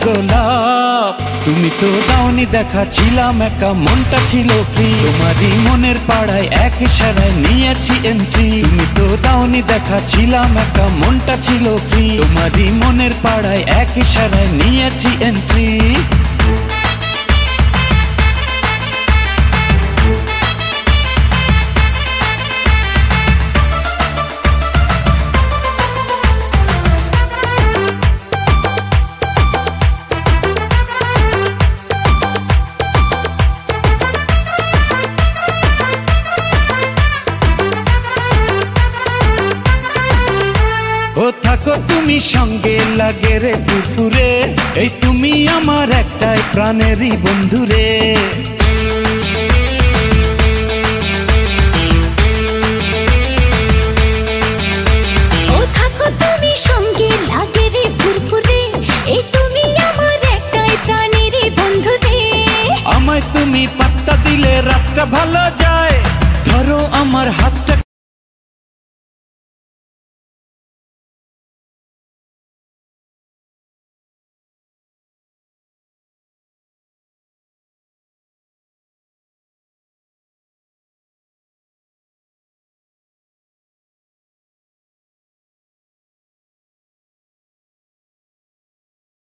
গোলাপ। তুমি তো দাওনি দেখা, ছিলাম একা, মনটা ছিল ফ্রি। তোমারই মনের পাড়ায় এক ইশারায় নিয়েছি এন্ট্রি। তুমি তো দাওনি দেখা, ছিলাম একা, মনটা ছিল ফ্রি। তোমারই মনের পাড়ায় এক ইশারায় নিয়েছি এন্ট্রি। ও থাকো তুমি সঙ্গে, লাগে রে দুপুরে। এই তুমি আমার একটাই প্রাণেরই বন্ধুরে। ও থাকো তুমি সঙ্গে, লাগে রে ফুরফুরে। এই তুমি আমার একটাই প্রাণেরই বন্ধুরে। আমায় তুমি পাত্তা দিলে রাতটা ভালো যায়। ধরো আমার হাতটা